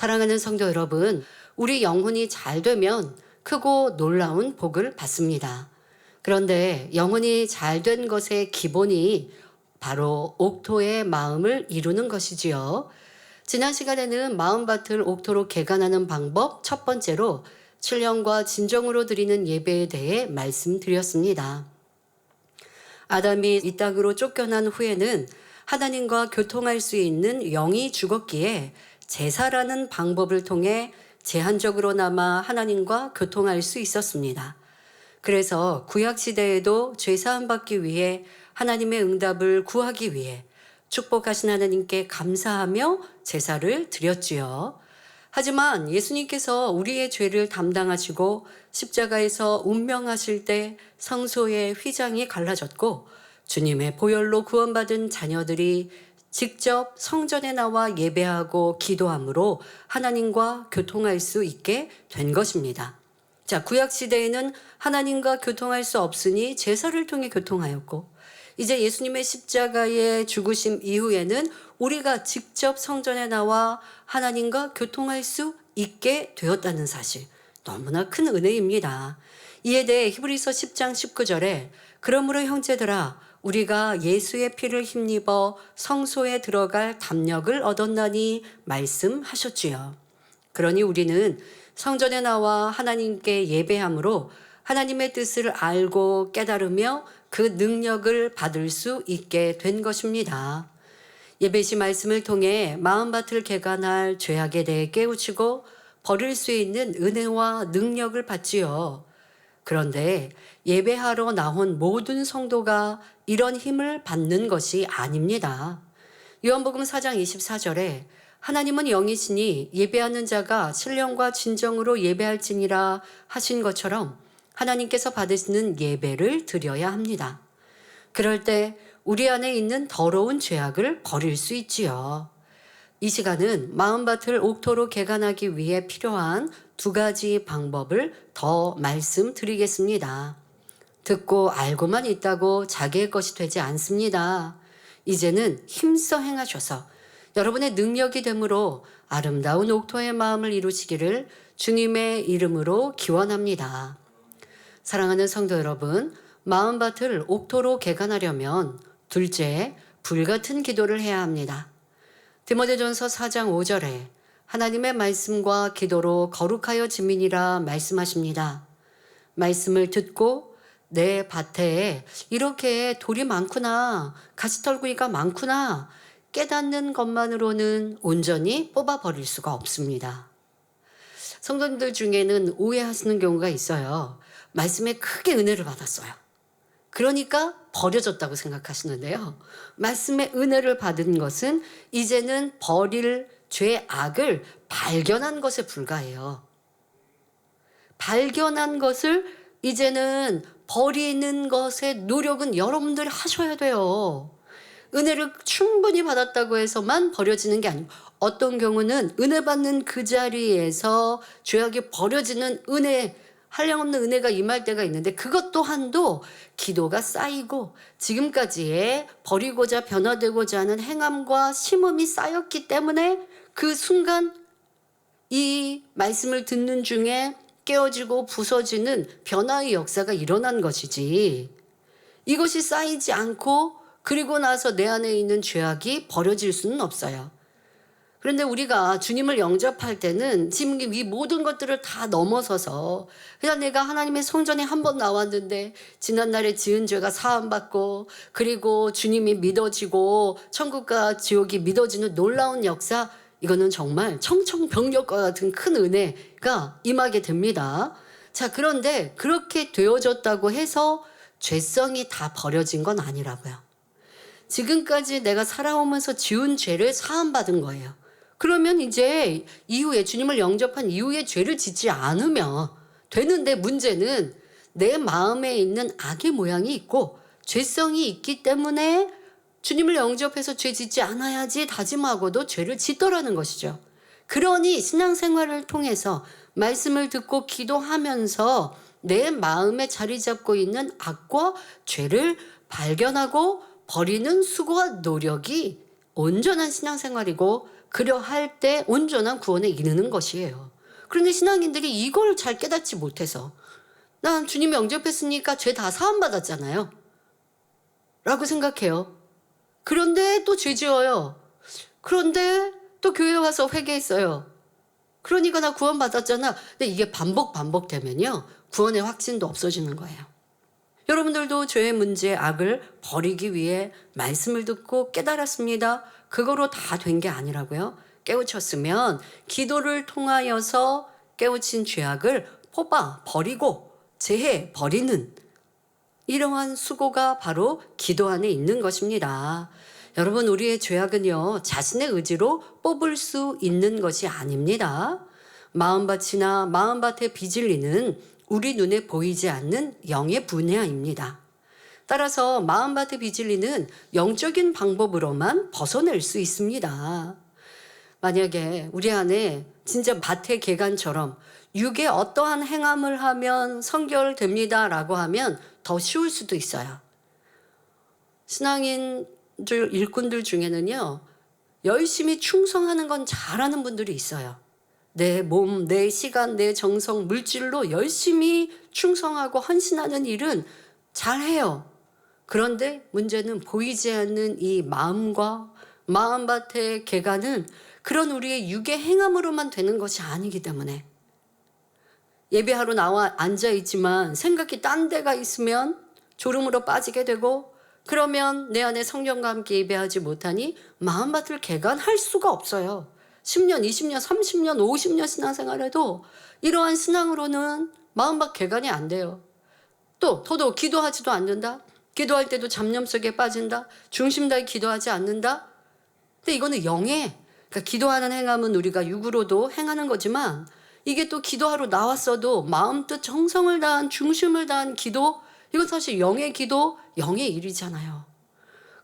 사랑하는 성도 여러분, 우리 영혼이 잘 되면 크고 놀라운 복을 받습니다. 그런데 영혼이 잘 된 것의 기본이 바로 옥토의 마음을 이루는 것이지요. 지난 시간에는 마음밭을 옥토로 개간하는 방법 첫 번째로 신령과 진정으로 드리는 예배에 대해 말씀드렸습니다. 아담이 이 땅으로 쫓겨난 후에는 하나님과 교통할 수 있는 영이 죽었기에 제사라는 방법을 통해 제한적으로나마 하나님과 교통할 수 있었습니다. 그래서 구약시대에도 죄사함 받기 위해 하나님의 응답을 구하기 위해 축복하신 하나님께 감사하며 제사를 드렸지요. 하지만 예수님께서 우리의 죄를 담당하시고 십자가에서 운명하실 때 성소의 휘장이 갈라졌고 주님의 보혈로 구원받은 자녀들이 직접 성전에 나와 예배하고 기도함으로 하나님과 교통할 수 있게 된 것입니다. 자, 구약시대에는 하나님과 교통할 수 없으니 제사를 통해 교통하였고 이제 예수님의 십자가의 죽으심 이후에는 우리가 직접 성전에 나와 하나님과 교통할 수 있게 되었다는 사실, 너무나 큰 은혜입니다. 이에 대해 히브리서 10장 19절에 그러므로 형제들아 우리가 예수의 피를 힘입어 성소에 들어갈 담력을 얻었나니 말씀하셨지요. 그러니 우리는 성전에 나와 하나님께 예배함으로 하나님의 뜻을 알고 깨달으며 그 능력을 받을 수 있게 된 것입니다. 예배시 말씀을 통해 마음밭을 개간할 죄악에 대해 깨우치고 버릴 수 있는 은혜와 능력을 받지요. 그런데 예배하러 나온 모든 성도가 이런 힘을 받는 것이 아닙니다. 요한복음 4장 24절에 하나님은 영이시니 예배하는 자가 신령과 진정으로 예배할지니라 하신 것처럼 하나님께서 받으시는 예배를 드려야 합니다. 그럴 때 우리 안에 있는 더러운 죄악을 버릴 수 있지요. 이 시간은 마음밭을 옥토로 개간하기 위해 필요한 두 가지 방법을 더 말씀드리겠습니다. 듣고 알고만 있다고 자기의 것이 되지 않습니다. 이제는 힘써 행하셔서 여러분의 능력이 되므로 아름다운 옥토의 마음을 이루시기를 주님의 이름으로 기원합니다. 사랑하는 성도 여러분, 마음밭을 옥토로 개간하려면 둘째, 불같은 기도를 해야 합니다. 디모데전서 4장 5절에 하나님의 말씀과 기도로 거룩하여 지민이라 말씀하십니다. 말씀을 듣고 내 밭에 이렇게 돌이 많구나, 가시떨구이가 많구나 깨닫는 것만으로는 온전히 뽑아버릴 수가 없습니다. 성도님들 중에는 오해하시는 경우가 있어요. 말씀에 크게 은혜를 받았어요. 그러니까 버려졌다고 생각하시는데요. 말씀의 은혜를 받은 것은 이제는 버릴 죄악을 발견한 것에 불과해요. 발견한 것을 이제는 버리는 것의 노력은 여러분들이 하셔야 돼요. 은혜를 충분히 받았다고 해서만 버려지는 게 아니고 어떤 경우는 은혜 받는 그 자리에서 죄악이 버려지는 은혜, 한량없는 은혜가 임할 때가 있는데 그것 또한도 기도가 쌓이고 지금까지의 버리고자 변화되고자 하는 행함과 심음이 쌓였기 때문에 그 순간 이 말씀을 듣는 중에 깨어지고 부서지는 변화의 역사가 일어난 것이지, 이것이 쌓이지 않고 그리고 나서 내 안에 있는 죄악이 버려질 수는 없어요. 그런데 우리가 주님을 영접할 때는 지금 이 모든 것들을 다 넘어서서 그냥 내가 하나님의 성전에 한 번 나왔는데 지난날에 지은 죄가 사함받고 그리고 주님이 믿어지고 천국과 지옥이 믿어지는 놀라운 역사, 이거는 정말 청청병력과 같은 큰 은혜가 임하게 됩니다. 자, 그런데 그렇게 되어졌다고 해서 죄성이 다 버려진 건 아니라고요. 지금까지 내가 살아오면서 지은 죄를 사함받은 거예요. 그러면 이제 이후에 주님을 영접한 이후에 죄를 짓지 않으면 되는데, 문제는 내 마음에 있는 악의 모양이 있고 죄성이 있기 때문에 주님을 영접해서 죄 짓지 않아야지 다짐하고도 죄를 짓더라는 것이죠. 그러니 신앙생활을 통해서 말씀을 듣고 기도하면서 내 마음에 자리 잡고 있는 악과 죄를 발견하고 버리는 수고와 노력이 온전한 신앙생활이고 그려할 때 온전한 구원에 이르는 것이에요. 그런데 신앙인들이 이걸 잘 깨닫지 못해서 난 주님이 영접했으니까 죄 다 사함받았잖아요 라고 생각해요. 그런데 또 죄 지어요. 그런데 또 교회 와서 회개했어요. 그러니까 나 구원받았잖아. 근데 이게 반복되면요, 구원의 확신도 없어지는 거예요. 여러분들도 죄의 문제, 악을 버리기 위해 말씀을 듣고 깨달았습니다. 그거로 다 된 게 아니라고요. 깨우쳤으면 기도를 통하여서 깨우친 죄악을 뽑아 버리고 제해 버리는 이러한 수고가 바로 기도 안에 있는 것입니다. 여러분, 우리의 죄악은요, 자신의 의지로 뽑을 수 있는 것이 아닙니다. 마음밭이나 마음밭에 비질리는 우리 눈에 보이지 않는 영의 분야입니다. 따라서 마음밭에 비질리는 영적인 방법으로만 벗어낼 수 있습니다. 만약에 우리 안에 진짜 밭의 개간처럼 육의 어떠한 행함을 하면 성결됩니다 라고 하면 더 쉬울 수도 있어요. 신앙인 일꾼들 중에는요, 열심히 충성하는 건 잘하는 분들이 있어요. 내 몸, 내 시간, 내 정성, 물질로 열심히 충성하고 헌신하는 일은 잘해요. 그런데 문제는 보이지 않는 이 마음과 마음밭의 개간은 그런 우리의 육의 행함으로만 되는 것이 아니기 때문에, 예배하러 나와 앉아있지만 생각이 딴 데가 있으면 졸음으로 빠지게 되고, 그러면 내 안에 성령과 함께 예배하지 못하니 마음밭을 개간할 수가 없어요. 10년, 20년, 30년, 50년 신앙생활해도 이러한 신앙으로는 마음밭 개간이 안 돼요. 또 더더욱 기도하지도 않는다. 기도할 때도 잡념 속에 빠진다. 중심 다해 기도하지 않는다. 근데 이거는 그러니까 기도하는 행함은 우리가 육으로도 행하는 거지만, 이게 또 기도하러 나왔어도 마음 뜻 정성을 다한 중심을 다한 기도, 이건 사실 영의 기도, 영의 일이잖아요.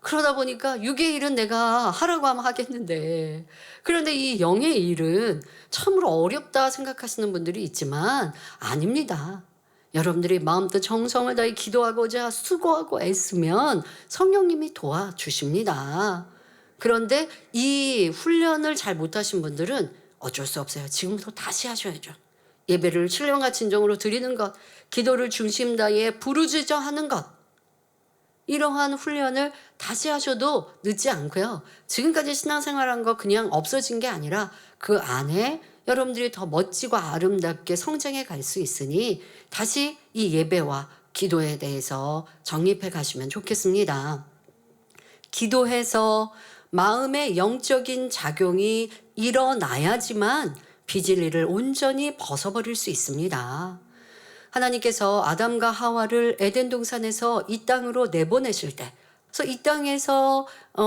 그러다 보니까 육의 일은 내가 하라고 하면 하겠는데, 그런데 이 영의 일은 참으로 어렵다 생각하시는 분들이 있지만 아닙니다. 여러분들이 마음껏 정성을 다해 기도하고자 수고하고 애쓰면 성령님이 도와주십니다. 그런데 이 훈련을 잘 못하신 분들은 어쩔 수 없어요. 지금부터 다시 하셔야죠. 예배를 신령과 진정으로 드리는 것, 기도를 중심 다해 부르짖어 하는 것, 이러한 훈련을 다시 하셔도 늦지 않고요. 지금까지 신앙생활한 거 그냥 없어진 게 아니라 그 안에 여러분들이 더 멋지고 아름답게 성장해 갈 수 있으니 다시 이 예배와 기도에 대해서 정립해 가시면 좋겠습니다. 기도해서 마음의 영적인 작용이 일어나야지만 비진리를 온전히 벗어버릴 수 있습니다. 하나님께서 아담과 하와를 에덴 동산에서 이 땅으로 내보내실 때, 그래서 이 땅에서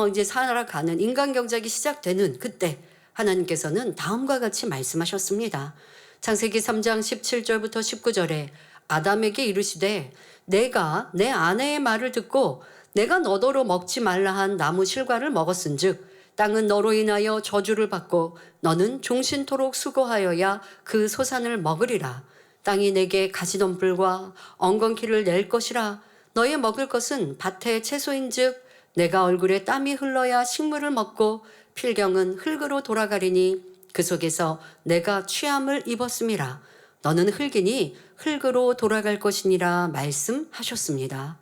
이제 살아가는 인간 경작이 시작되는 그때 하나님께서는 다음과 같이 말씀하셨습니다. 창세기 3장 17절부터 19절에 아담에게 이르시되 내가 내 아내의 말을 듣고 내가 너더러 먹지 말라 한 나무 실과를 먹었은즉 땅은 너로 인하여 저주를 받고 너는 종신토록 수고하여야 그 소산을 먹으리라. 땅이 내게 가시덤불과 엉겅퀴를 낼 것이라. 너의 먹을 것은 밭의 채소인즉 내가 얼굴에 땀이 흘러야 식물을 먹고 필경은 흙으로 돌아가리니 그 속에서 내가 취함을 입었음이라. 너는 흙이니 흙으로 돌아갈 것이니라 말씀하셨습니다.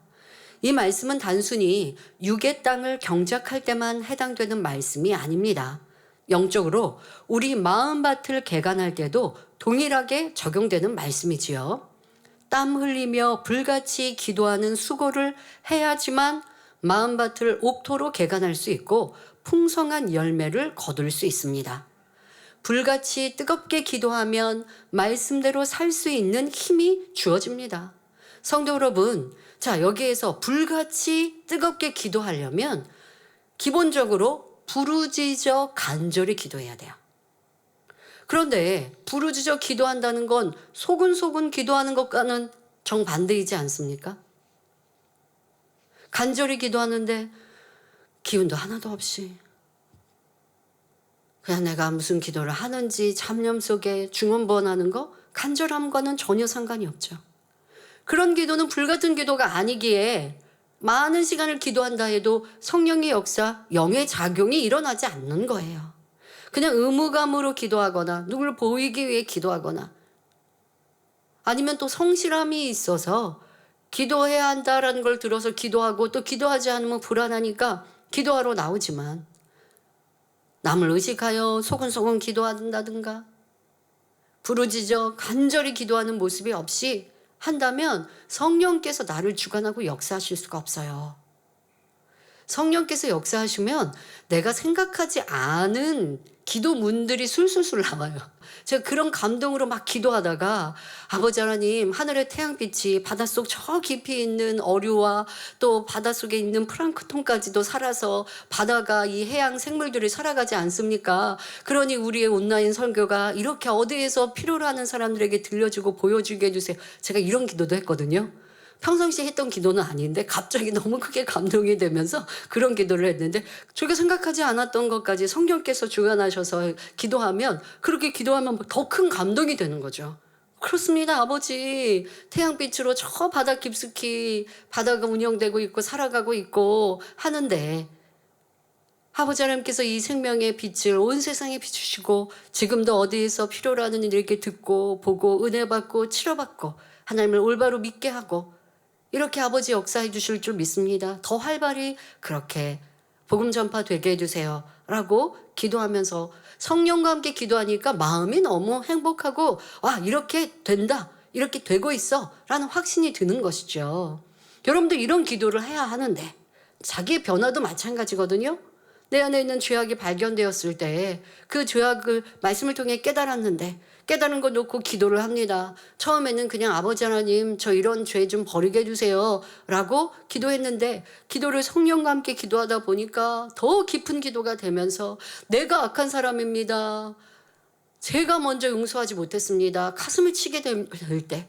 이 말씀은 단순히 육의 땅을 경작할 때만 해당되는 말씀이 아닙니다. 영적으로 우리 마음밭을 개간할 때도 동일하게 적용되는 말씀이지요. 땀 흘리며 불같이 기도하는 수고를 해야지만 마음밭을 옥토로 개간할 수 있고 풍성한 열매를 거둘 수 있습니다. 불같이 뜨겁게 기도하면 말씀대로 살 수 있는 힘이 주어집니다. 성도 여러분, 자, 여기에서 불같이 뜨겁게 기도하려면 기본적으로 부르짖어 간절히 기도해야 돼요. 그런데 부르짖어 기도한다는 건 소근소근 기도하는 것과는 정반대이지 않습니까? 간절히 기도하는데 기운도 하나도 없이 그냥 내가 무슨 기도를 하는지 잡념 속에 중언부언하는 거, 간절함과는 전혀 상관이 없죠. 그런 기도는 불같은 기도가 아니기에 많은 시간을 기도한다 해도 성령의 역사, 영의 작용이 일어나지 않는 거예요. 그냥 의무감으로 기도하거나 누구를 보이기 위해 기도하거나 아니면 또 성실함이 있어서 기도해야 한다라는 걸 들어서 기도하고 또 기도하지 않으면 불안하니까 기도하러 나오지만 남을 의식하여 소근소근 기도한다든가 부르짖어 간절히 기도하는 모습이 없이 한다면 성령께서 나를 주관하고 역사하실 수가 없어요. 성령께서 역사하시면 내가 생각하지 않은 기도문들이 술술술 나와요. 제가 그런 감동으로 막 기도하다가 아버지 하나님, 하늘의 태양빛이 바닷속 저 깊이 있는 어류와 또 바닷속에 있는 플랑크톤까지도 살아서 바다가 이 해양 생물들이 살아가지 않습니까? 그러니 우리의 온라인 설교가 이렇게 어디에서 필요로 하는 사람들에게 들려주고 보여주게 해주세요. 제가 이런 기도도 했거든요. 평상시에 했던 기도는 아닌데 갑자기 너무 크게 감동이 되면서 그런 기도를 했는데 저희가 생각하지 않았던 것까지 성령께서 주관하셔서 기도하면 그렇게 기도하면 더 큰 감동이 되는 거죠. 그렇습니다, 아버지. 태양빛으로 저 바다 깊숙이 바다가 운영되고 있고 살아가고 있고 하는데 아버지 하나님께서 이 생명의 빛을 온 세상에 비추시고 지금도 어디에서 필요로 하는 일 이렇게 듣고 보고 은혜 받고 치료받고 하나님을 올바로 믿게 하고 이렇게 아버지 역사해 주실 줄 믿습니다. 더 활발히 그렇게 복음 전파 되게 해주세요 라고 기도하면서 성령과 함께 기도하니까 마음이 너무 행복하고 와 이렇게 된다 이렇게 되고 있어 라는 확신이 드는 것이죠. 여러분도 이런 기도를 해야 하는데 자기의 변화도 마찬가지거든요. 내 안에 있는 죄악이 발견되었을 때 그 죄악을 말씀을 통해 깨달았는데 깨달은 거 놓고 기도를 합니다. 처음에는 그냥 아버지 하나님 저 이런 죄 좀 버리게 해주세요 라고 기도했는데 기도를 성령과 함께 기도하다 보니까 더 깊은 기도가 되면서 내가 악한 사람입니다. 제가 먼저 용서하지 못했습니다. 가슴을 치게 될 때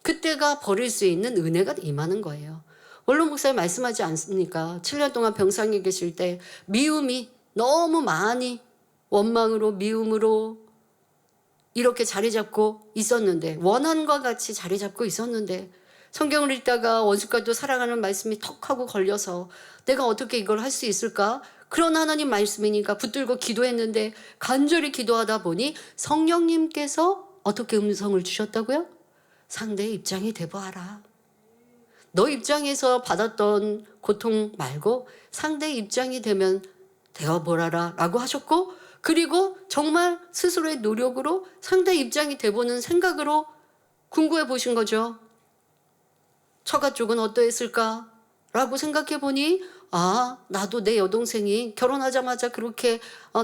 그때가 버릴 수 있는 은혜가 임하는 거예요. 원로 목사님 말씀하지 않습니까? 7년 동안 병상에 계실 때 미움이 너무 많이 원망으로 미움으로 이렇게 자리 잡고 있었는데 원한과 같이 자리 잡고 있었는데 성경을 읽다가 원수까지도 사랑하는 말씀이 턱 하고 걸려서 내가 어떻게 이걸 할 수 있을까? 그런 하나님 말씀이니까 붙들고 기도했는데 간절히 기도하다 보니 성령님께서 어떻게 음성을 주셨다고요? 상대의 입장이 돼보아라. 너 입장에서 받았던 고통 말고 상대의 입장이 되면 되어보라라 라고 하셨고 그리고 정말 스스로의 노력으로 상대의 입장이 돼보는 생각으로 궁구해 보신 거죠. 처가 쪽은 어떠했을까? 라고 생각해 보니 아 나도 내 여동생이 결혼하자마자 그렇게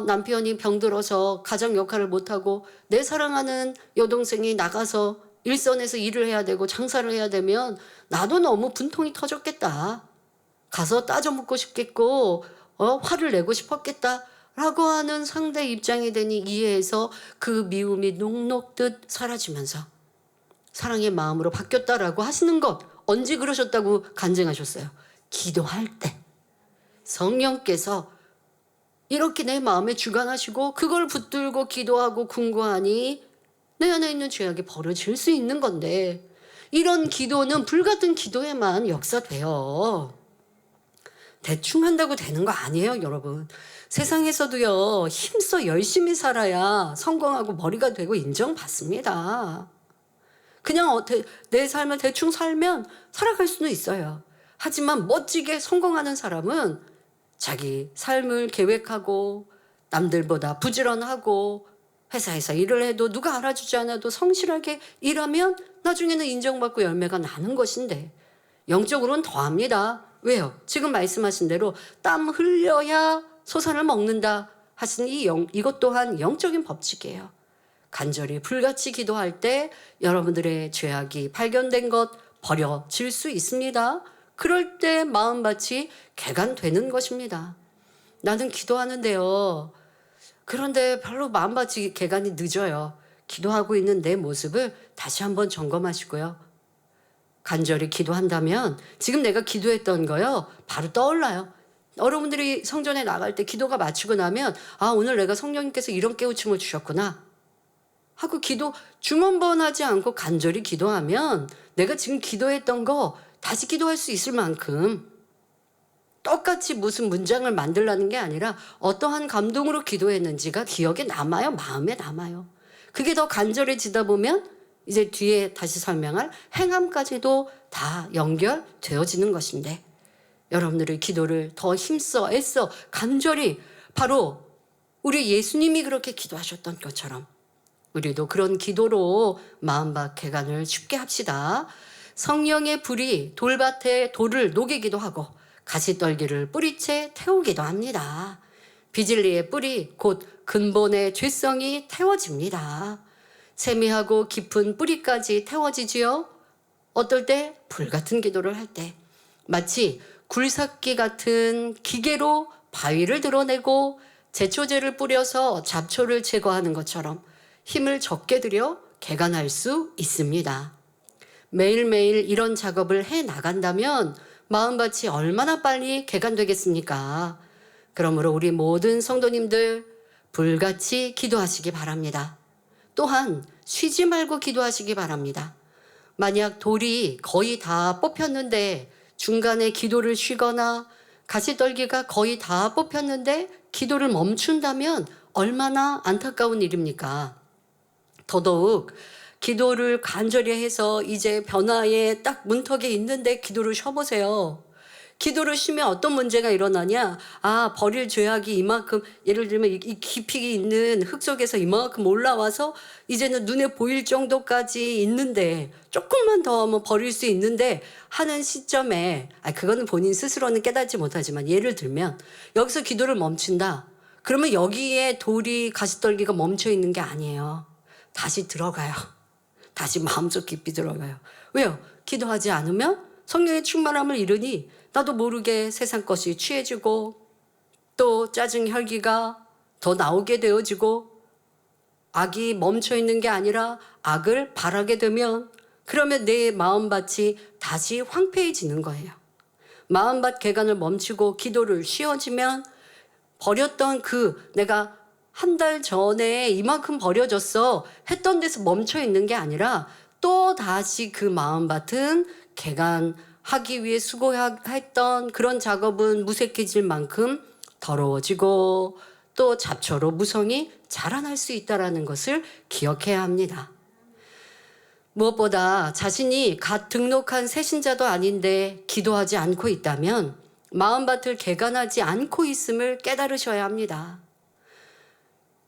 남편이 병들어서 가장 역할을 못하고 내 사랑하는 여동생이 나가서 일선에서 일을 해야 되고 장사를 해야 되면 나도 너무 분통이 터졌겠다. 가서 따져 묻고 싶겠고 화를 내고 싶었겠다. 라고 하는 상대 입장이 되니 이해해서 그 미움이 녹록듯 사라지면서 사랑의 마음으로 바뀌었다라고 하시는 것 언제 그러셨다고 간증하셨어요? 기도할 때 성령께서 이렇게 내 마음에 주관하시고 그걸 붙들고 기도하고 궁구하니 내 안에 있는 죄악이 버려질 수 있는 건데 이런 기도는 불같은 기도에만 역사돼요. 대충 한다고 되는 거 아니에요, 여러분. 세상에서도요, 힘써 열심히 살아야 성공하고 머리가 되고 인정받습니다. 그냥 내 삶을 대충 살면 살아갈 수는 있어요. 하지만 멋지게 성공하는 사람은 자기 삶을 계획하고 남들보다 부지런하고 회사에서 일을 해도 누가 알아주지 않아도 성실하게 일하면 나중에는 인정받고 열매가 나는 것인데 영적으로는 더합니다. 왜요? 지금 말씀하신 대로 땀 흘려야 소산을 먹는다 하신 이것 또한 영적인 법칙이에요. 간절히 불같이 기도할 때 여러분들의 죄악이 발견된 것 버려질 수 있습니다. 그럴 때 마음밭이 개간되는 것입니다. 나는 기도하는데요. 그런데 별로 마음밭이 개간이 늦어요. 기도하고 있는 내 모습을 다시 한번 점검하시고요. 간절히 기도한다면 지금 내가 기도했던 거요. 바로 떠올라요. 여러분들이 성전에 나갈 때 기도가 마치고 나면 아 오늘 내가 성령님께서 이런 깨우침을 주셨구나 하고 기도 중언번하지 않고 간절히 기도하면 내가 지금 기도했던 거 다시 기도할 수 있을 만큼 똑같이 무슨 문장을 만들라는 게 아니라 어떠한 감동으로 기도했는지가 기억에 남아요. 마음에 남아요. 그게 더 간절해지다 보면 이제 뒤에 다시 설명할 행함까지도 다 연결되어지는 것인데, 여러분들의 기도를 더 힘써 애써 간절히 바로 우리 예수님이 그렇게 기도하셨던 것처럼 우리도 그런 기도로 마음밭 개간을 쉽게 합시다. 성령의 불이 돌밭에 돌을 녹이기도 하고 가시떨기를 뿌리채 태우기도 합니다. 비질리의 뿌리 곧 근본의 죄성이 태워집니다. 세미하고 깊은 뿌리까지 태워지지요. 어떨 때? 불같은 기도를 할 때. 마치 굴삭기 같은 기계로 바위를 드러내고 제초제를 뿌려서 잡초를 제거하는 것처럼 힘을 적게 들여 개간할 수 있습니다. 매일매일 이런 작업을 해 나간다면 마음밭이 얼마나 빨리 개간되겠습니까? 그러므로 우리 모든 성도님들 불같이 기도하시기 바랍니다. 또한 쉬지 말고 기도하시기 바랍니다. 만약 돌이 거의 다 뽑혔는데 중간에 기도를 쉬거나 가시떨기가 거의 다 뽑혔는데 기도를 멈춘다면 얼마나 안타까운 일입니까? 더더욱 기도를 간절히 해서 이제 변화의 딱 문턱에 있는데 기도를 쉬어보세요. 기도를 쉬면 어떤 문제가 일어나냐? 버릴 죄악이 이만큼, 예를 들면 이 깊이 있는 흙 속에서 이만큼 올라와서 이제는 눈에 보일 정도까지 있는데 조금만 더 하면 버릴 수 있는데 하는 시점에, 그거는 본인 스스로는 깨닫지 못하지만 예를 들면 여기서 기도를 멈춘다. 그러면 여기에 돌이 가시떨기가 멈춰 있는 게 아니에요. 다시 들어가요. 다시 마음속 깊이 들어가요. 왜요? 기도하지 않으면 성령의 충만함을 잃으니 나도 모르게 세상 것이 취해지고 또 짜증 혈기가 더 나오게 되어지고 악이 멈춰 있는 게 아니라 악을 바라게 되면 그러면 내 마음밭이 다시 황폐해지는 거예요. 마음밭 개간을 멈추고 기도를 쉬어지면 버렸던 내가 한 달 전에 이만큼 버려졌어 했던 데서 멈춰 있는 게 아니라 또 다시 그 마음밭은 개간하기 위해 수고했던 그런 작업은 무색해질 만큼 더러워지고 또 잡초로 무성이 자라날 수 있다는 것을 기억해야 합니다. 무엇보다 자신이 갓 등록한 새신자도 아닌데 기도하지 않고 있다면 마음밭을 개간하지 않고 있음을 깨달으셔야 합니다.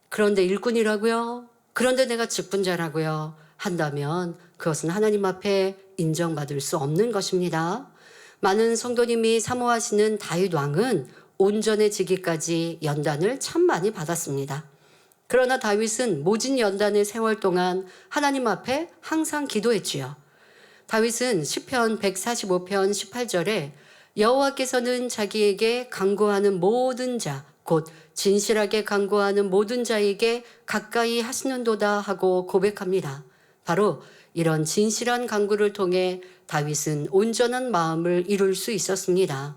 그런데 일꾼이라고요? 그런데 내가 직분자라고요? 한다면 그것은 하나님 앞에 인정받을 수 없는 것입니다. 많은 성도님이 사모하시는 다윗 왕은 온전해지기까지 연단을 참 많이 받았습니다. 그러나 다윗은 모진 연단의 세월 동안 하나님 앞에 항상 기도했지요. 다윗은 시편 145편 18절에 여호와께서는 자기에게 간구하는 모든 자, 곧 진실하게 간구하는 모든 자에게 가까이 하시는도다 하고 고백합니다. 바로 이런 진실한 간구를 통해 다윗은 온전한 마음을 이룰 수 있었습니다.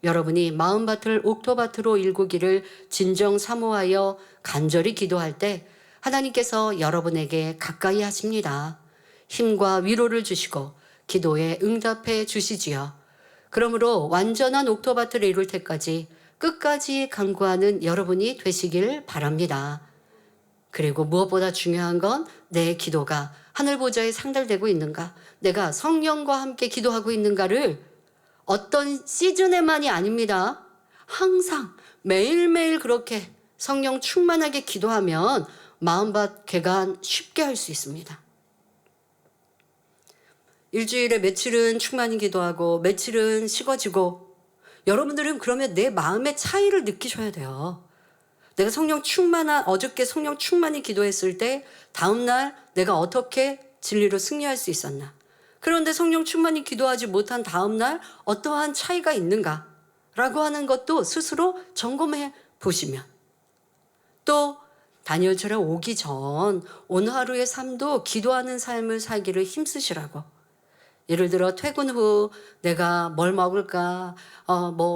여러분이 마음밭을 옥토밭으로 일구기를 진정 사모하여 간절히 기도할 때 하나님께서 여러분에게 가까이 하십니다. 힘과 위로를 주시고 기도에 응답해 주시지요. 그러므로 완전한 옥토밭을 이룰 때까지 끝까지 간구하는 여러분이 되시길 바랍니다. 그리고 무엇보다 중요한 건 내 기도가 하늘 보좌에 상달되고 있는가, 내가 성령과 함께 기도하고 있는가를 어떤 시즌에만이 아닙니다. 항상 매일매일 그렇게 성령 충만하게 기도하면 마음밭 개간 쉽게 할 수 있습니다. 일주일에 며칠은 충만히 기도하고 며칠은 식어지고, 여러분들은 그러면 내 마음의 차이를 느끼셔야 돼요. 내가 어저께 성령 충만히 기도했을 때 다음날 내가 어떻게 진리로 승리할 수 있었나? 그런데 성령 충만히 기도하지 못한 다음날 어떠한 차이가 있는가라고 하는 것도 스스로 점검해 보시면, 또 다니엘처럼 오기 전 오늘 하루의 삶도 기도하는 삶을 살기를 힘쓰시라고. 예를 들어 퇴근 후 내가 뭘 먹을까,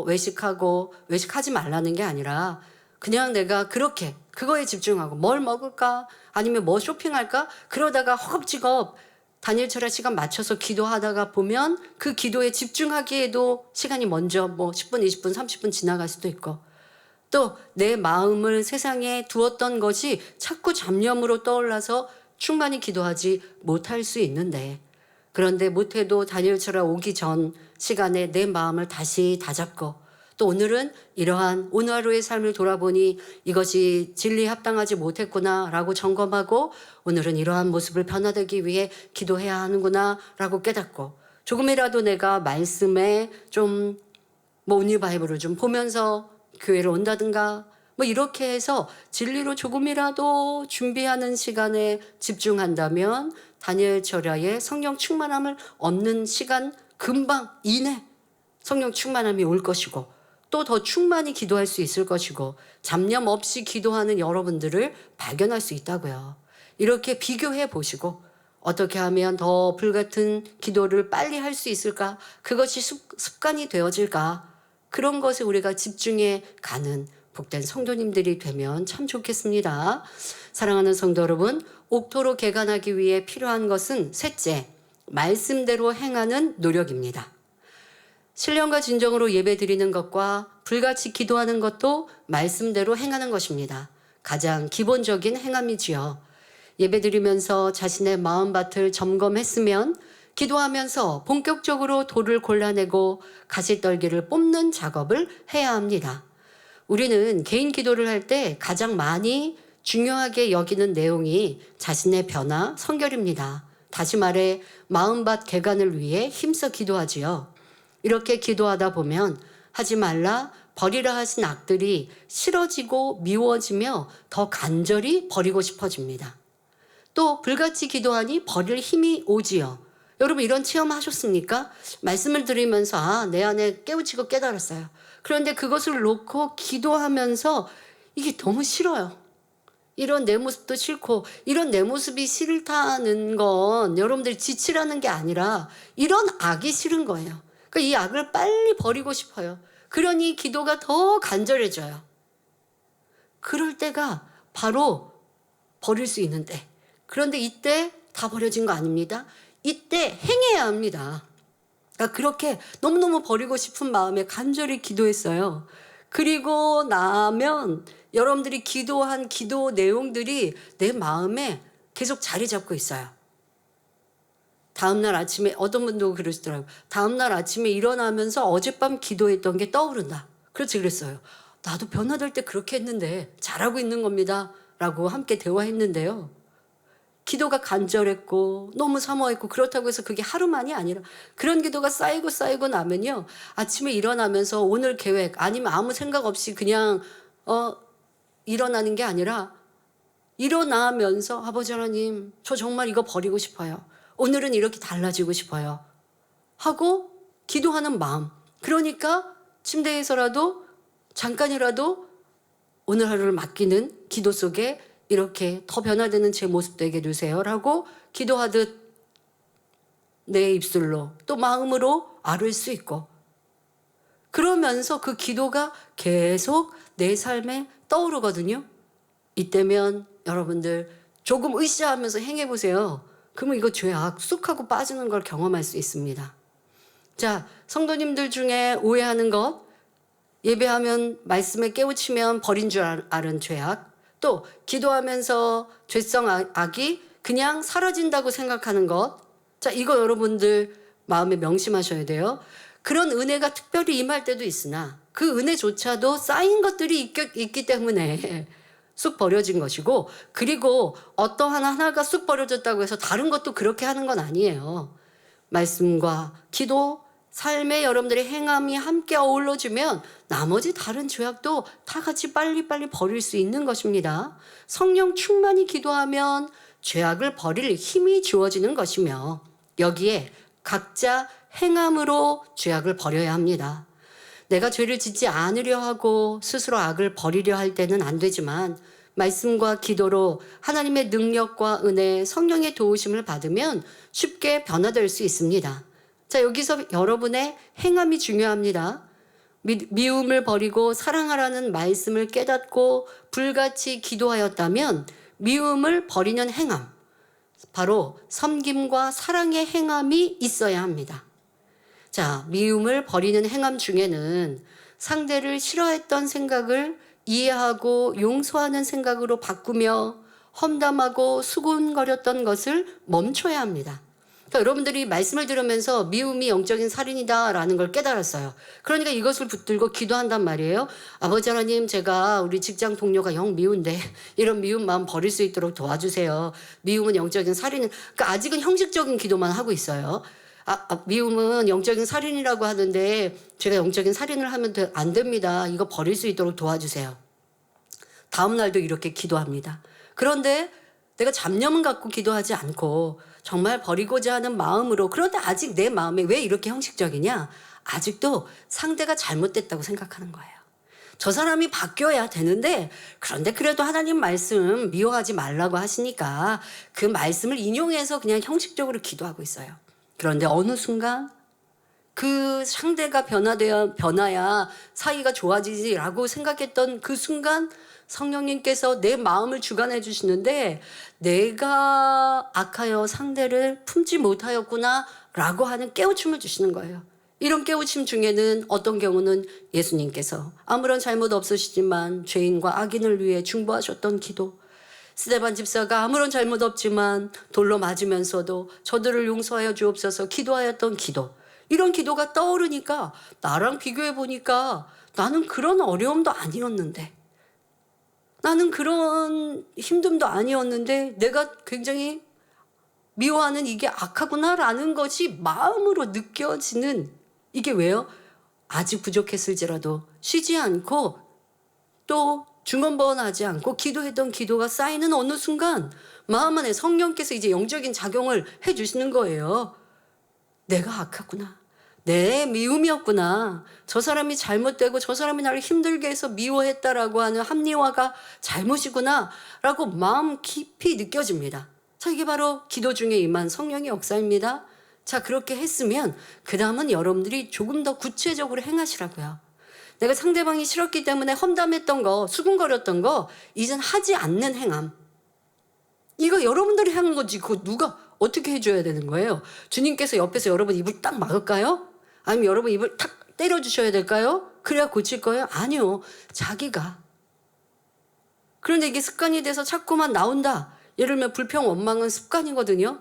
외식하지 말라는 게 아니라 그냥 내가 그거에 집중하고 뭘 먹을까, 아니면 뭐 쇼핑할까, 그러다가 허겁지겁 단일철학 시간 맞춰서 기도하다가 보면 그 기도에 집중하기에도 시간이 먼저 10분, 20분, 30분 지나갈 수도 있고, 또 내 마음을 세상에 두었던 것이 자꾸 잡념으로 떠올라서 충만히 기도하지 못할 수 있는데, 그런데 못해도 단일철학 오기 전 시간에 내 마음을 다시 다잡고, 또 오늘은 이러한 오늘 하루의 삶을 돌아보니 이것이 진리에 합당하지 못했구나 라고 점검하고, 오늘은 이러한 모습을 변화되기 위해 기도해야 하는구나 라고 깨닫고, 조금이라도 내가 말씀에 좀 온리 바이블을 좀 보면서 교회를 온다든가 이렇게 해서 진리로 조금이라도 준비하는 시간에 집중한다면 다니엘 철야의 성령 충만함을 얻는 시간 금방 이내 성령 충만함이 올 것이고, 또 더 충만히 기도할 수 있을 것이고, 잡념 없이 기도하는 여러분들을 발견할 수 있다고요. 이렇게 비교해 보시고 어떻게 하면 더 불같은 기도를 빨리 할 수 있을까? 그것이 습관이 되어질까? 그런 것에 우리가 집중해 가는 복된 성도님들이 되면 참 좋겠습니다. 사랑하는 성도 여러분, 옥토로 개간하기 위해 필요한 것은 셋째, 말씀대로 행하는 노력입니다. 신령과 진정으로 예배드리는 것과 불같이 기도하는 것도 말씀대로 행하는 것입니다. 가장 기본적인 행함이지요. 예배드리면서 자신의 마음밭을 점검했으면 기도하면서 본격적으로 돌을 골라내고 가시떨기를 뽑는 작업을 해야 합니다. 우리는 개인 기도를 할 때 가장 많이 중요하게 여기는 내용이 자신의 변화, 성결입니다. 다시 말해 마음밭 개간을 위해 힘써 기도하지요. 이렇게 기도하다 보면 하지 말라, 버리라 하신 악들이 싫어지고 미워지며 더 간절히 버리고 싶어집니다. 또 불같이 기도하니 버릴 힘이 오지요. 여러분 이런 체험 하셨습니까? 말씀을 들으면서 내 안에 깨우치고 깨달았어요. 그런데 그것을 놓고 기도하면서 이게 너무 싫어요. 이런 내 모습도 싫고, 이런 내 모습이 싫다는 건 여러분들이 지치라는 게 아니라 이런 악이 싫은 거예요. 그러니까 이 악을 빨리 버리고 싶어요. 그러니 기도가 더 간절해져요. 그럴 때가 바로 버릴 수 있는 때. 그런데 이때 다 버려진 거 아닙니다. 이때 행해야 합니다. 그러니까 그렇게 너무너무 버리고 싶은 마음에 간절히 기도했어요. 그리고 나면 여러분들이 기도한 기도 내용들이 내 마음에 계속 자리 잡고 있어요. 다음날 아침에 어떤 분도 그러시더라고요. 다음날 아침에 일어나면서 어젯밤 기도했던 게 떠오른다. 그렇지 그랬어요. 나도 변화될 때 그렇게 했는데 잘하고 있는 겁니다. 라고 함께 대화했는데요. 기도가 간절했고 너무 사모했고 그렇다고 해서 그게 하루만이 아니라 그런 기도가 쌓이고 나면요. 아침에 일어나면서 오늘 계획 아니면 아무 생각 없이 그냥 일어나는 게 아니라 일어나면서 아버지 하나님 저 정말 이거 버리고 싶어요. 오늘은 이렇게 달라지고 싶어요. 하고 기도하는 마음. 그러니까 침대에서라도 잠깐이라도 오늘 하루를 맡기는 기도 속에 이렇게 더 변화되는 제 모습 되게 해주세요라고 기도하듯 내 입술로 또 마음으로 아뢰 수 있고, 그러면서 그 기도가 계속 내 삶에 떠오르거든요. 이때면 여러분들 조금 으쌰하면서 행해보세요. 그러면 이거 죄악 쑥 하고 빠지는 걸 경험할 수 있습니다. 자, 성도님들 중에 오해하는 것, 예배하면 말씀에 깨우치면 버린 줄 아는 죄악, 또 기도하면서 죄성 악이 그냥 사라진다고 생각하는 것. 자, 이거 여러분들 마음에 명심하셔야 돼요. 그런 은혜가 특별히 임할 때도 있으나 그 은혜조차도 쌓인 것들이 있기 때문에 쑥 버려진 것이고, 그리고 어떠한 하나가 쑥 버려졌다고 해서 다른 것도 그렇게 하는 건 아니에요. 말씀과 기도, 삶에 여러분들의 행함이 함께 어우러지면 나머지 다른 죄악도 다 같이 빨리빨리 버릴 수 있는 것입니다. 성령 충만히 기도하면 죄악을 버릴 힘이 주어지는 것이며, 여기에 각자 행함으로 죄악을 버려야 합니다. 내가 죄를 짓지 않으려 하고 스스로 악을 버리려 할 때는 안 되지만 말씀과 기도로 하나님의 능력과 은혜, 성령의 도우심을 받으면 쉽게 변화될 수 있습니다. 자, 여기서 여러분의 행함이 중요합니다. 미움을 버리고 사랑하라는 말씀을 깨닫고 불같이 기도하였다면 미움을 버리는 행함, 바로 섬김과 사랑의 행함이 있어야 합니다. 자, 미움을 버리는 행함 중에는 상대를 싫어했던 생각을 이해하고 용서하는 생각으로 바꾸며 험담하고 수군거렸던 것을 멈춰야 합니다. 그러니까 여러분들이 말씀을 들으면서 미움이 영적인 살인이다라는 걸 깨달았어요. 그러니까 이것을 붙들고 기도한단 말이에요. 아버지 하나님, 제가 우리 직장 동료가 영 미운데 이런 미운 마음 버릴 수 있도록 도와주세요. 미움은 영적인 살인. 그러니까 아직은 형식적인 기도만 하고 있어요. 미움은 영적인 살인이라고 하는데 제가 영적인 살인을 하면 안 됩니다. 이거 버릴 수 있도록 도와주세요. 다음 날도 이렇게 기도합니다. 그런데 내가 잡념은 갖고 기도하지 않고 정말 버리고자 하는 마음으로, 그런데 아직 내 마음에 왜 이렇게 형식적이냐? 아직도 상대가 잘못됐다고 생각하는 거예요. 저 사람이 바뀌어야 되는데, 그런데 그래도 하나님 말씀 미워하지 말라고 하시니까 그 말씀을 인용해서 그냥 형식적으로 기도하고 있어요. 그런데 어느 순간 그 상대가 변화야 사이가 좋아지지라고 생각했던 그 순간 성령님께서 내 마음을 주관해 주시는데, 내가 악하여 상대를 품지 못하였구나 라고 하는 깨우침을 주시는 거예요. 이런 깨우침 중에는 어떤 경우는 예수님께서 아무런 잘못 없으시지만 죄인과 악인을 위해 중보하셨던 기도, 스데반 집사가 아무런 잘못 없지만 돌로 맞으면서도 저들을 용서하여 주옵소서 기도하였던 기도, 이런 기도가 떠오르니까 나랑 비교해 보니까 나는 그런 어려움도 아니었는데, 나는 그런 힘듦도 아니었는데 내가 굉장히 미워하는 이게 악하구나라는 것이 마음으로 느껴지는, 이게 왜요? 아직 부족했을지라도 쉬지 않고 또 중언부언하지 않고 기도했던 기도가 쌓이는 어느 순간 마음 안에 성령께서 이제 영적인 작용을 해주시는 거예요. 내가 악하구나. 내 미움이었구나. 저 사람이 잘못되고 저 사람이 나를 힘들게 해서 미워했다라고 하는 합리화가 잘못이구나 라고 마음 깊이 느껴집니다. 자, 이게 바로 기도 중에 임한 성령의 역사입니다. 자, 그렇게 했으면 그 다음은 여러분들이 조금 더 구체적으로 행하시라고요. 내가 상대방이 싫었기 때문에 험담했던 거, 수군거렸던 거 이젠 하지 않는 행함, 이거 여러분들이 하는 거지 그거 누가 어떻게 해줘야 되는 거예요? 주님께서 옆에서 여러분 입을 딱 막을까요? 아니면 여러분 입을 탁 때려주셔야 될까요? 그래야 고칠 거예요? 아니요. 자기가. 그런데 이게 습관이 돼서 자꾸만 나온다. 예를 들면 불평, 원망은 습관이거든요.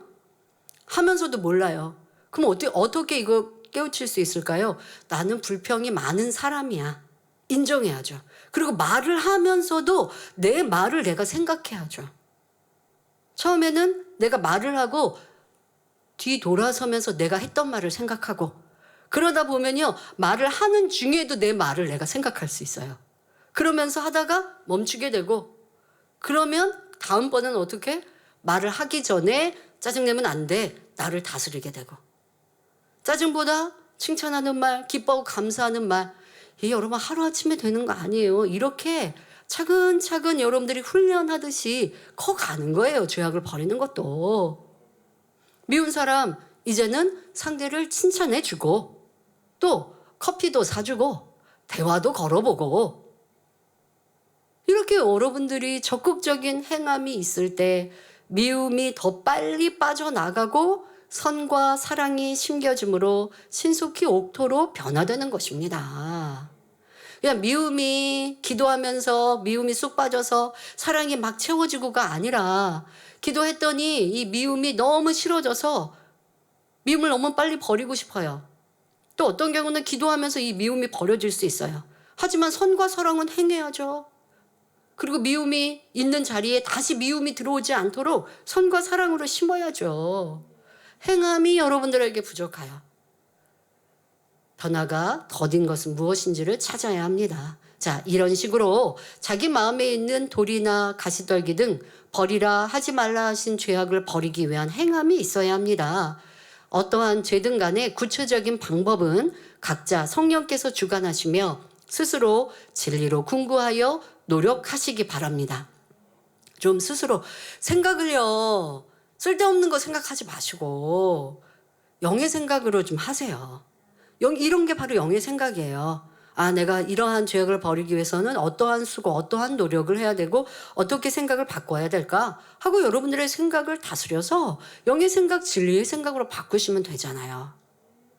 하면서도 몰라요. 그럼 어떻게 이거 깨우칠 수 있을까요? 나는 불평이 많은 사람이야. 인정해야죠. 그리고 말을 하면서도 내 말을 내가 생각해야죠. 처음에는 내가 말을 하고 뒤돌아서면서 내가 했던 말을 생각하고, 그러다 보면요 말을 하는 중에도 내 말을 내가 생각할 수 있어요. 그러면서 하다가 멈추게 되고, 그러면 다음번엔 어떻게? 말을 하기 전에 짜증내면 안 돼. 나를 다스리게 되고, 짜증보다 칭찬하는 말, 기뻐하고 감사하는 말, 이게 여러분 하루아침에 되는 거 아니에요. 이렇게 차근차근 여러분들이 훈련하듯이 커가는 거예요. 죄악을 버리는 것도. 미운 사람 이제는 상대를 칭찬해주고 또 커피도 사주고 대화도 걸어보고, 이렇게 여러분들이 적극적인 행함이 있을 때 미움이 더 빨리 빠져나가고 선과 사랑이 심겨짐으로 신속히 옥토로 변화되는 것입니다. 그냥 미움이 기도하면서 미움이 쑥 빠져서 사랑이 막 채워지고가 아니라, 기도했더니 이 미움이 너무 싫어져서 미움을 너무 빨리 버리고 싶어요. 또 어떤 경우는 기도하면서 이 미움이 버려질 수 있어요. 하지만 선과 사랑은 행해야죠. 그리고 미움이 있는 자리에 다시 미움이 들어오지 않도록 선과 사랑으로 심어야죠. 행함이 여러분들에게 부족하여 더 나아가 더딘 것은 무엇인지를 찾아야 합니다. 자, 이런 식으로 자기 마음에 있는 돌이나 가시떨기 등 버리라 하지 말라 하신 죄악을 버리기 위한 행함이 있어야 합니다. 어떠한 죄든 간에 구체적인 방법은 각자 성령께서 주관하시며 스스로 진리로 궁구하여 노력하시기 바랍니다. 좀 스스로 생각을요, 쓸데없는 거 생각하지 마시고 영의 생각으로 좀 하세요. 이런 게 바로 영의 생각이에요. 내가 이러한 죄악을 버리기 위해서는 어떠한 수고, 어떠한 노력을 해야 되고 어떻게 생각을 바꿔야 될까 하고 여러분들의 생각을 다스려서 영의 생각, 진리의 생각으로 바꾸시면 되잖아요.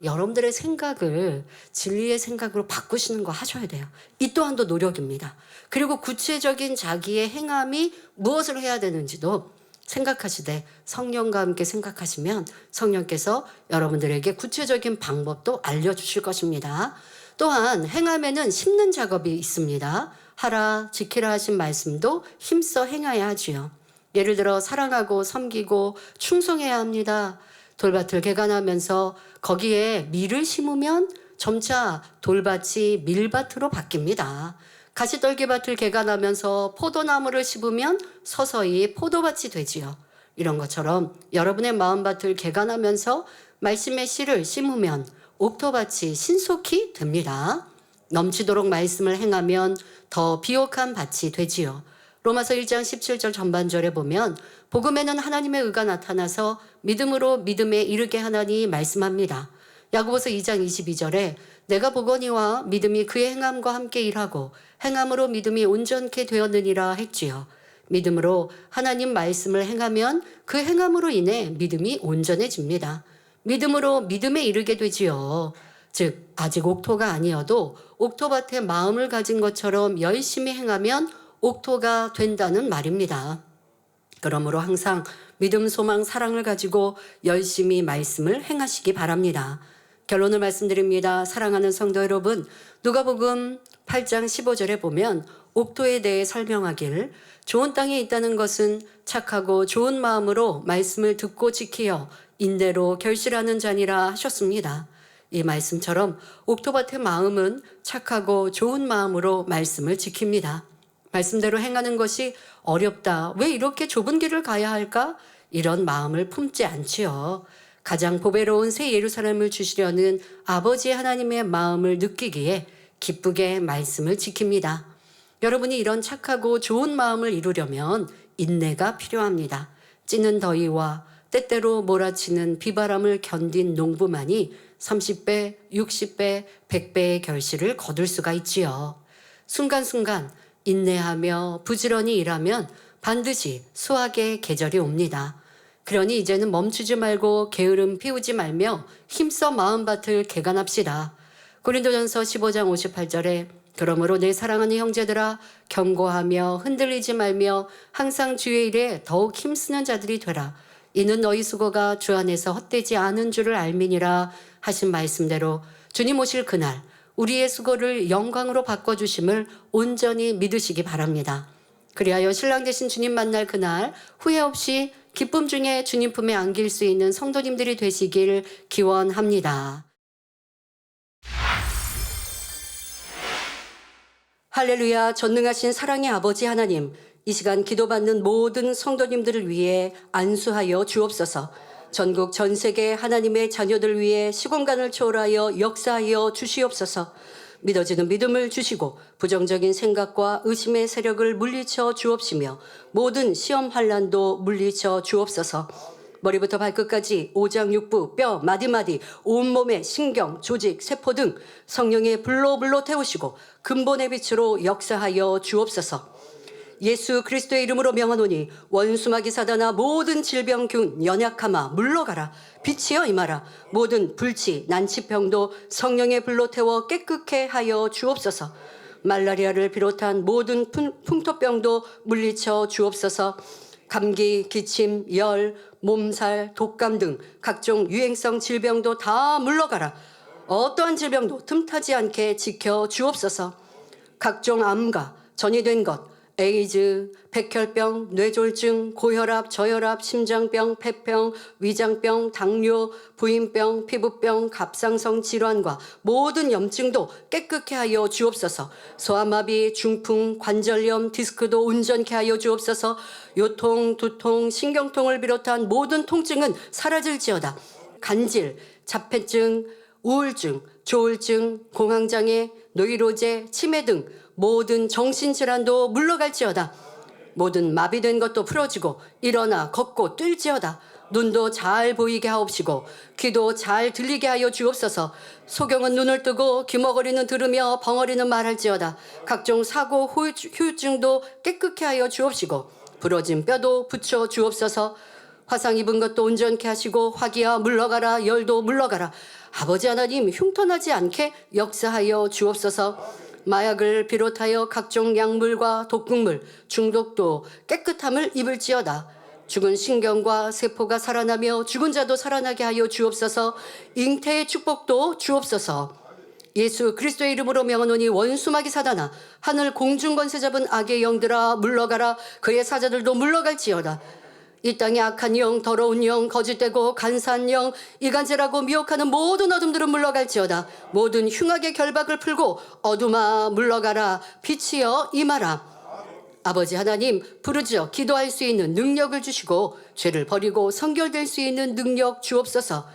여러분들의 생각을 진리의 생각으로 바꾸시는 거 하셔야 돼요. 이 또한도 노력입니다. 그리고 구체적인 자기의 행함이 무엇을 해야 되는지도 생각하시되 성령과 함께 생각하시면 성령께서 여러분들에게 구체적인 방법도 알려주실 것입니다. 또한 행함에는 심는 작업이 있습니다. 하라 지키라 하신 말씀도 힘써 행하여야 하지요. 예를 들어 사랑하고 섬기고 충성해야 합니다. 돌밭을 개간하면서 거기에 밀을 심으면 점차 돌밭이 밀밭으로 바뀝니다. 가시떨기밭을 개간하면서 포도나무를 심으면 서서히 포도밭이 되지요. 이런 것처럼 여러분의 마음밭을 개간하면서 말씀의 씨를 심으면 옥토밭이 신속히 됩니다. 넘치도록 말씀을 행하면 더 비옥한 밭이 되지요. 로마서 1장 17절 전반절에 보면 복음에는 하나님의 의가 나타나서 믿음으로 믿음에 이르게 하나니 말씀합니다. 야고보서 2장 22절에 내가 보거니와 믿음이 그의 행함과 함께 일하고 행함으로 믿음이 온전케 되었느니라 했지요. 믿음으로 하나님 말씀을 행하면 그 행함으로 인해 믿음이 온전해집니다. 믿음으로 믿음에 이르게 되지요. 즉 아직 옥토가 아니어도 옥토밭에 마음을 가진 것처럼 열심히 행하면 옥토가 된다는 말입니다. 그러므로 항상 믿음, 소망, 사랑을 가지고 열심히 말씀을 행하시기 바랍니다. 결론을 말씀드립니다. 사랑하는 성도 여러분, 누가복음 8장 15절에 보면 옥토에 대해 설명하길 좋은 땅에 있다는 것은 착하고 좋은 마음으로 말씀을 듣고 지키어 인내로 결실하는 자니라 하셨습니다. 이 말씀처럼 옥토밭의 마음은 착하고 좋은 마음으로 말씀을 지킵니다. 말씀대로 행하는 것이 어렵다. 왜 이렇게 좁은 길을 가야 할까? 이런 마음을 품지 않지요. 가장 보배로운 새 예루살렘을 주시려는 아버지 하나님의 마음을 느끼기에 기쁘게 말씀을 지킵니다. 여러분이 이런 착하고 좋은 마음을 이루려면 인내가 필요합니다. 찌는 더위와 때때로 몰아치는 비바람을 견딘 농부만이 30배, 60배, 100배의 결실을 거둘 수가 있지요. 순간순간 인내하며 부지런히 일하면 반드시 수확의 계절이 옵니다. 그러니 이제는 멈추지 말고 게으름 피우지 말며 힘써 마음밭을 개간합시다. 고린도전서 15장 58절에 그러므로 내 사랑하는 형제들아 경고하며 흔들리지 말며 항상 주의 일에 더욱 힘쓰는 자들이 되라. 이는 너희 수고가 주 안에서 헛되지 않은 줄을 알미니라 하신 말씀대로 주님 오실 그날 우리의 수고를 영광으로 바꿔주심을 온전히 믿으시기 바랍니다. 그리하여 신랑 되신 주님 만날 그날 후회 없이 기쁨 중에 주님 품에 안길 수 있는 성도님들이 되시길 기원합니다. 할렐루야. 전능하신 사랑의 아버지 하나님, 이 시간 기도받는 모든 성도님들을 위해 안수하여 주옵소서. 전국 전 세계 하나님의 자녀들 위해 시공간을 초월하여 역사하여 주시옵소서. 믿어지는 믿음을 주시고 부정적인 생각과 의심의 세력을 물리쳐 주옵시며 모든 시험 환난도 물리쳐 주옵소서. 머리부터 발끝까지 오장육부, 뼈, 마디마디, 온몸의 신경, 조직, 세포 등 성령의 불로 태우시고 근본의 빛으로 역사하여 주옵소서. 예수 그리스도의 이름으로 명하노니 원수마귀 사단아 모든 질병균 연약함아 물러가라. 빛이여 임하라. 모든 불치 난치병도 성령의 불로 태워 깨끗게 하여 주옵소서. 말라리아를 비롯한 모든 풍토병도 물리쳐 주옵소서. 감기, 기침, 열, 몸살, 독감 등 각종 유행성 질병도 다 물러가라. 어떠한 질병도 틈타지 않게 지켜 주옵소서. 각종 암과 전이된 것, 에이즈, 백혈병, 뇌졸중, 고혈압, 저혈압, 심장병, 폐병, 위장병, 당뇨, 부인병, 피부병, 갑상선 질환과 모든 염증도 깨끗게 하여 주옵소서. 소아마비, 중풍, 관절염, 디스크도 온전케 하여 주옵소서. 요통, 두통, 신경통을 비롯한 모든 통증은 사라질지어다. 간질, 자폐증, 우울증, 조울증, 공황장애, 노이로제, 치매 등 모든 정신질환도 물러갈지어다. 모든 마비된 것도 풀어지고 일어나 걷고 뛸지어다. 눈도 잘 보이게 하옵시고 귀도 잘 들리게 하여 주옵소서. 소경은 눈을 뜨고 귀머거리는 들으며 벙어리는 말할지어다. 각종 사고 후유증도 깨끗게 하여 주옵시고 부러진 뼈도 붙여 주옵소서. 화상 입은 것도 온전케 하시고 화기야 물러가라, 열도 물러가라. 아버지 하나님, 흉터나지 않게 역사하여 주옵소서. 마약을 비롯하여 각종 약물과 독극물, 중독도 깨끗함을 입을지어다. 죽은 신경과 세포가 살아나며 죽은 자도 살아나게 하여 주옵소서. 잉태의 축복도 주옵소서. 예수 그리스도의 이름으로 명하노니 원수마귀 사단아, 하늘 공중 권세 잡은 악의 영들아 물러가라. 그의 사자들도 물러갈지어다. 이 땅의 악한 영, 더러운 영, 거짓되고 간사한 영, 이간질하고 미혹하는 모든 어둠들은 물러갈지어다. 모든 흉악의 결박을 풀고 어둠아 물러가라. 빛이여 임하라. 아버지 하나님, 부르짖어 기도할 수 있는 능력을 주시고 죄를 버리고 성결될 수 있는 능력 주옵소서.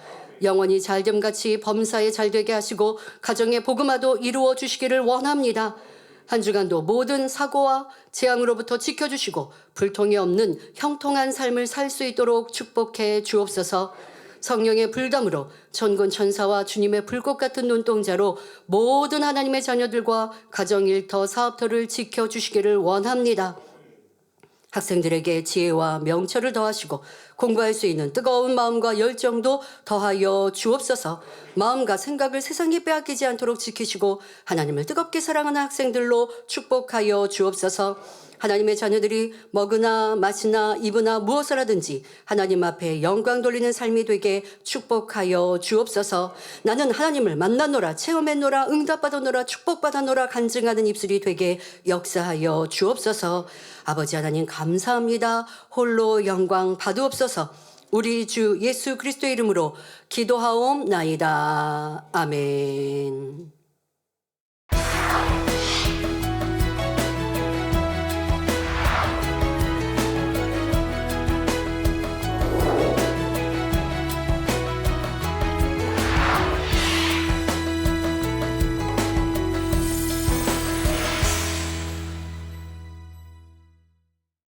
영원히 잘됨같이 범사에 잘되게 하시고 가정의 복음화도 이루어 주시기를 원합니다. 한 주간도 모든 사고와 재앙으로부터 지켜주시고 불통이 없는 형통한 삶을 살 수 있도록 축복해 주옵소서. 성령의 불담으로 천군 천사와 주님의 불꽃 같은 눈동자로 모든 하나님의 자녀들과 가정 일터 사업터를 지켜주시기를 원합니다. 학생들에게 지혜와 명철을 더하시고 공부할 수 있는 뜨거운 마음과 열정도 더하여 주옵소서. 마음과 생각을 세상에 빼앗기지 않도록 지키시고 하나님을 뜨겁게 사랑하는 학생들로 축복하여 주옵소서. 하나님의 자녀들이 먹으나 마시나 입으나 무엇을 하든지 하나님 앞에 영광 돌리는 삶이 되게 축복하여 주옵소서. 나는 하나님을 만나노라, 체험했노라, 응답받아노라, 축복받아노라 간증하는 입술이 되게 역사하여 주옵소서. 아버지 하나님 감사합니다. 홀로 영광 받으옵소서. 우리 주 예수 그리스도의 이름으로 기도하옵나이다. 아멘.